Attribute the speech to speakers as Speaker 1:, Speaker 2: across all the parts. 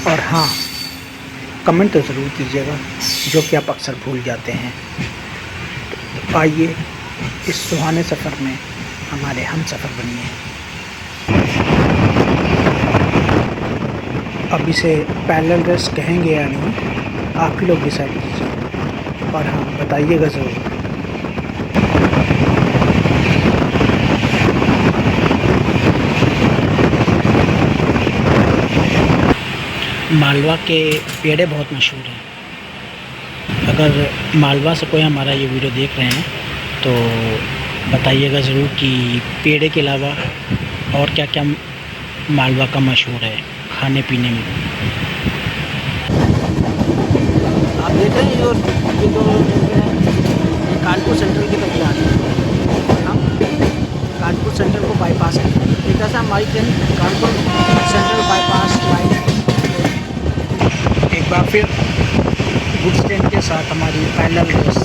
Speaker 1: और हाँ, कमेंट तो ज़रूर कीजिएगा, जो कि आप अक्सर भूल जाते हैं। तो आइए इस सुहाने सफ़र में हमारे हम सफ़र बनिए। अब इसे पैरेलल रेस कहेंगे या नहीं, आप ही लोग डिसाइड कीजिए। और हाँ, बताइएगा ज़रूर। मालवा के पेड़े बहुत मशहूर हैं। अगर मालवा से कोई हमारा ये वीडियो देख रहे हैं तो बताइएगा ज़रूर कि पेड़े के अलावा और क्या क्या मालवा का मशहूर है खाने पीने में। आप देख रहे हैं ये जो रेलवे है, ये कानपुर सेंट्रल की तरफ जा रही है। हम कानपुर सेंट्रल को बाईपास है। एक तरह से हमारी train Kanpur central bypass line एक बार फिर गुड्स ट्रेन के साथ हमारी पैरेलल रेस।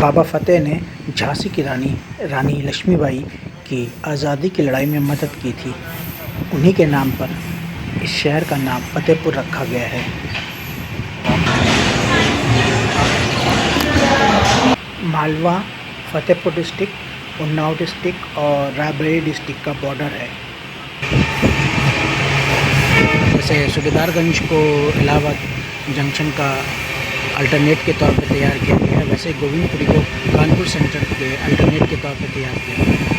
Speaker 1: बाबा फतेह ने झांसी की रानी लक्ष्मीबाई की आज़ादी की लड़ाई में मदद की थी। उन्हीं के नाम पर इस शहर का नाम फतेहपुर रखा गया है। मालवा फतेहपुर डिस्ट्रिक्ट, उन्नाव डिस्ट्रिक्ट और रायबरेली डिस्ट्रिक्ट का बॉर्डर है। जैसे सूबेदारगंज को इलाहाबाद जंक्शन का अल्टरनेट के तौर पर तैयार किया गया है, वैसे गोविंदपुरी को कानपुर सेंट्रल के अल्टरनेट के तौर पर तैयार किया गया है।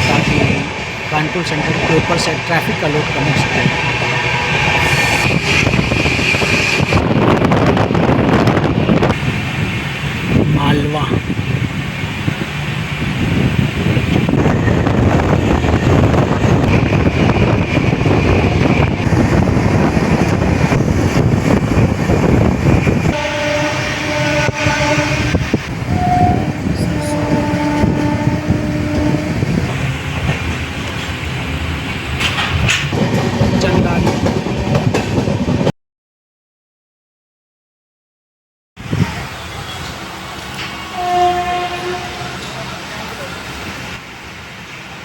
Speaker 1: ताकि कानपुर सेंट्रल के ऊपर से ट्रैफिक का लोड कम हो सके। मालवा जंगाल।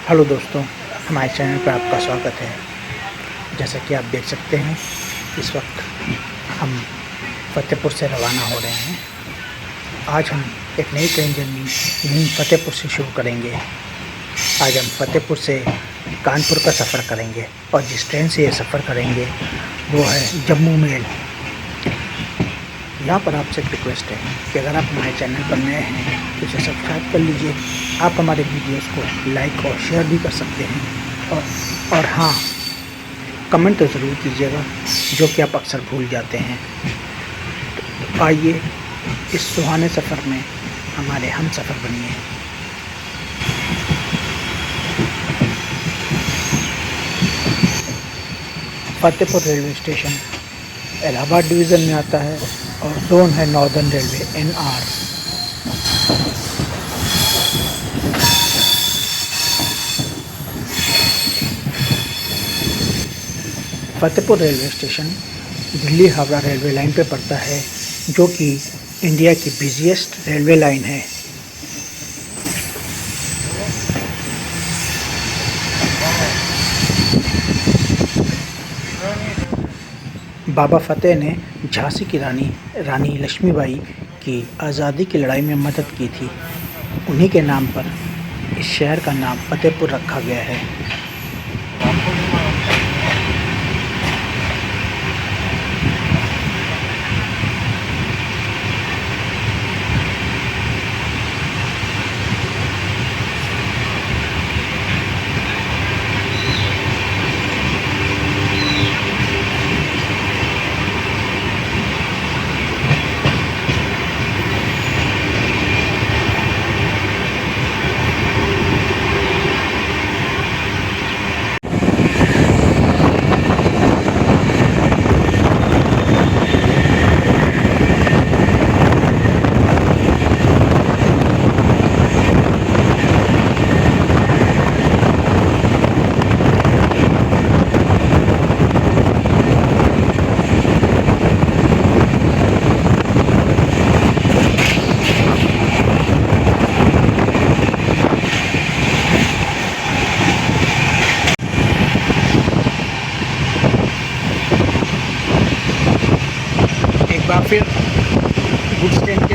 Speaker 1: हेलो दोस्तों, हमारे चैनल पर आपका स्वागत है। जैसा कि आप देख सकते हैं, इस वक्त हम फतेहपुर से रवाना हो रहे हैं। आज हम एक नई ट्रेन जर्नी यहीं फतेहपुर से शुरू करेंगे। आज हम फतेहपुर से कानपुर का सफ़र करेंगे और जिस ट्रेन से ये सफ़र करेंगे वो है जम्मू मेल। यहाँ पर आपसे एक रिक्वेस्ट है कि अगर आप हमारे चैनल पर नए हैं तो इसे सब्सक्राइब कर लीजिए। आप हमारे वीडियोस को लाइक और शेयर भी कर सकते हैं। और हाँ, कमेंट तो ज़रूर कीजिएगा, जो कि आप अक्सर भूल जाते हैं। तो आइए इस सुहाने सफ़र में हमारे हम सफ़र बनिए। Fatehpur railway station Allahabad division में आता है और जोन है northern railway NR। Fatehpur railway station Delhi Howrah railway line पे पड़ता है, जो कि इंडिया की बिजिएस्ट रेलवे लाइन है। बाबा फतेह ने झांसी की रानी लक्ष्मीबाई की आज़ादी की लड़ाई में मदद की थी। उन्हीं के नाम पर इस शहर का नाम फतेहपुर रखा गया है।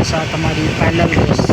Speaker 1: साथ हमारी पैरेलल रेस।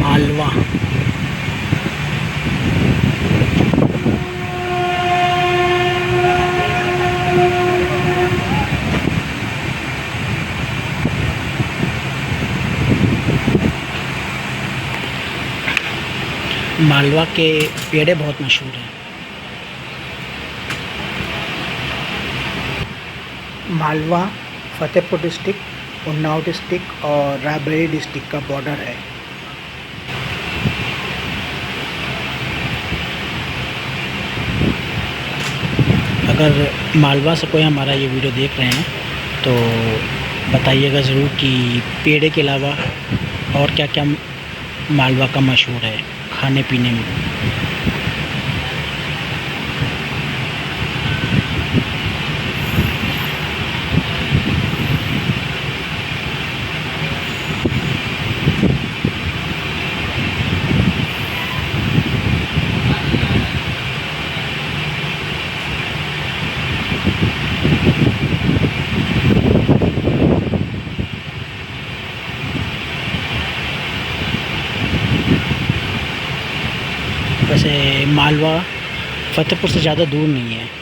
Speaker 1: मालवा मालवा के पेड़े बहुत मशहूर हैं। मालवा फतेहपुर डिस्ट्रिक्ट, उन्नाव डिस्ट्रिक्ट और रायबरेली डिस्ट्रिक्ट का बॉर्डर है। अगर मालवा से कोई हमारा ये वीडियो देख रहे हैं तो बताइएगा ज़रूर कि पेड़े के अलावा और क्या क्या मालवा का मशहूर है खाने पीने में। वैसे मालवा फतेहपुर से ज़्यादा दूर नहीं है।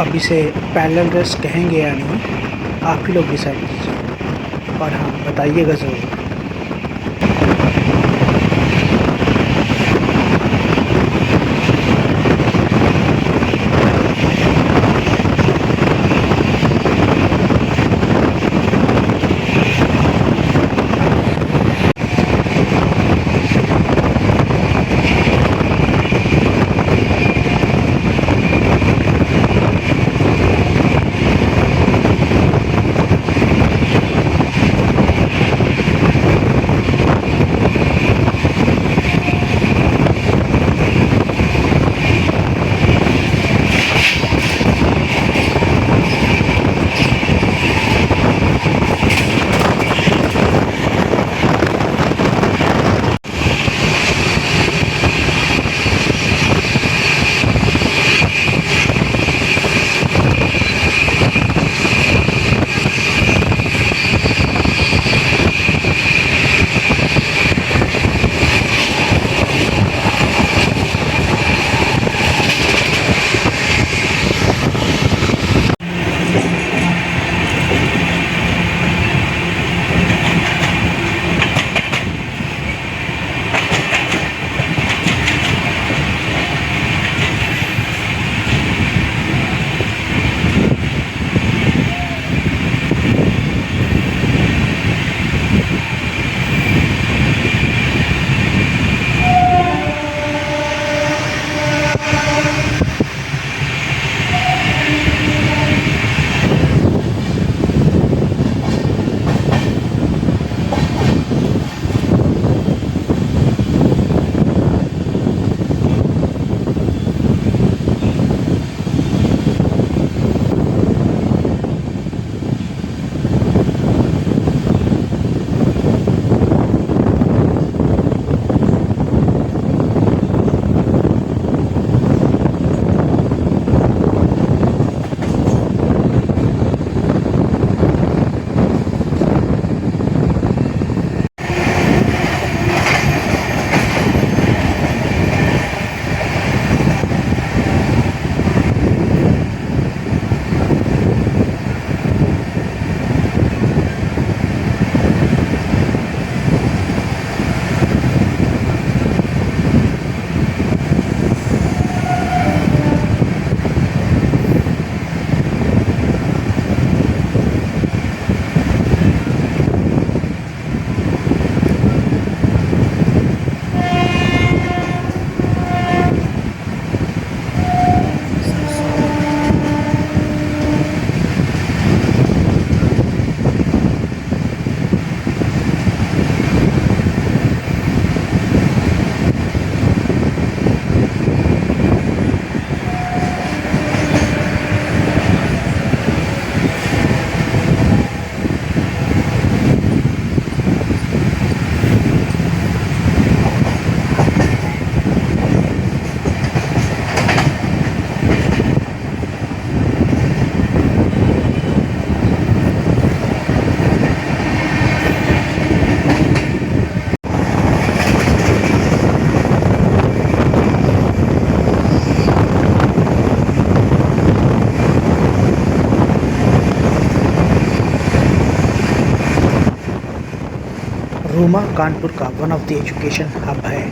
Speaker 1: अब इसे पैरेलल रेस कहेंगे या नहीं, आप ही लोग डिसाइड कीजिए और हाँ बताइएगा ज़रूर। रूमा कानपुर का one of the education hub है।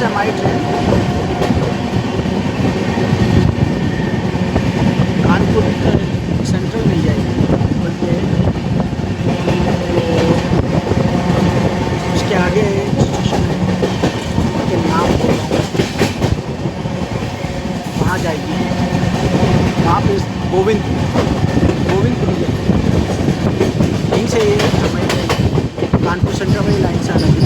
Speaker 1: हमारी ट्रेन कानपुर सेंट्रल नहीं जाएगी, बल्कि उसके आगे स्टेशन है के नाम वहाँ जाएगी। वहाँ पे गोविंदपुरी जाएगी। यहीं से हमारी कानपुर सेंट्रल वाली लाइन से आना है।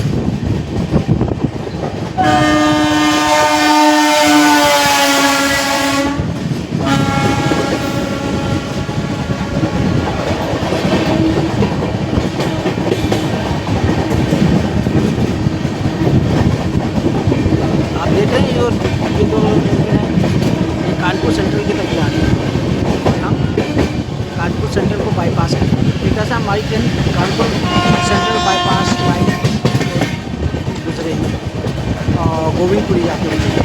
Speaker 1: कानपुर सेंट्रल की तरफ जा रही है। हम कानपुर सेंट्रल को बाईपास करें। एक तरह से हमारी train Kanpur central bypass line गुजरेगी और गोविंदपुरी जाती है।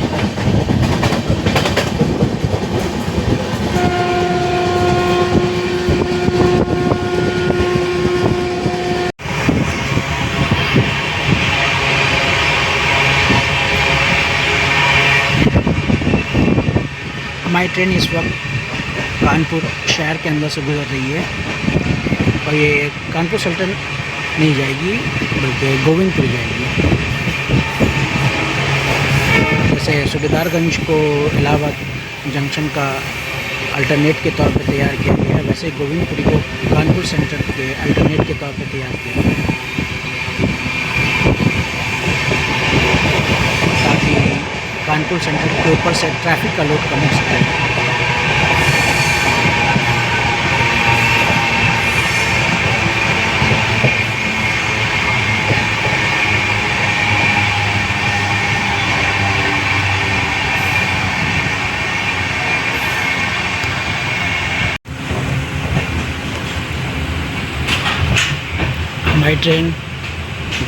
Speaker 1: हमारी ट्रेन इस वक्त कानपुर शहर के अंदर से गुजर रही है और ये कानपुर सेंट्रल नहीं जाएगी, बल्कि गोविंदपुर जाएगी। जैसे सूबेदारगंज को इलाहाबाद जंक्शन का अल्टरनेट के तौर पर तैयार किया गया है, वैसे गोविंदपुरी को कानपुर सेंट्रल के अल्टरनेट के तौर पर तैयार किया गया है। साथ ही कानपुर सेंट्रल के ऊपर से ट्रैफिक का लोड कम हो सकता है। हमारी ट्रेन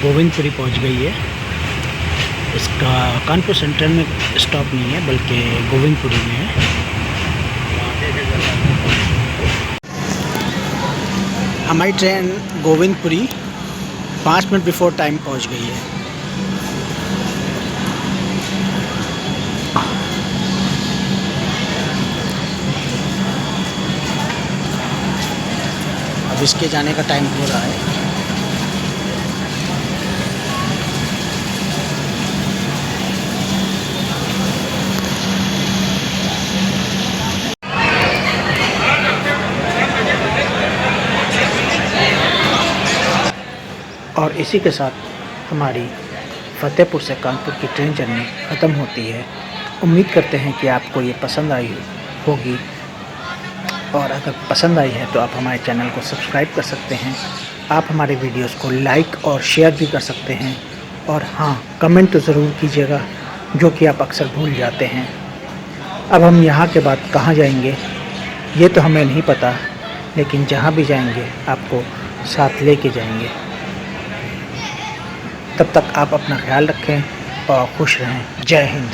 Speaker 1: गोविंदपुरी पहुंच गई है। इसका कानपुर सेंट्रल में स्टॉप नहीं है, बल्कि गोविंदपुरी में है। हमारी train Govindpuri 5 minute before time पहुंच गई है। अब इसके जाने का टाइम हो रहा है। और इसी के साथ हमारी फतेहपुर से कानपुर की ट्रेन जर्नी ख़त्म होती है। उम्मीद करते हैं कि आपको ये पसंद आई होगी, और अगर पसंद आई है तो आप हमारे चैनल को सब्सक्राइब कर सकते हैं। आप हमारे वीडियोस को लाइक और शेयर भी कर सकते हैं, और हाँ, कमेंट तो ज़रूर कीजिएगा, जो कि आप अक्सर भूल जाते हैं। अब हम यहाँ के बाद कहाँ जाएंगे ये तो हमें नहीं पता, लेकिन जहाँ भी जाएंगे आपको साथ लेके जाएंगे। तब तक आप अपना ख्याल रखें और खुश रहें। जय हिंद।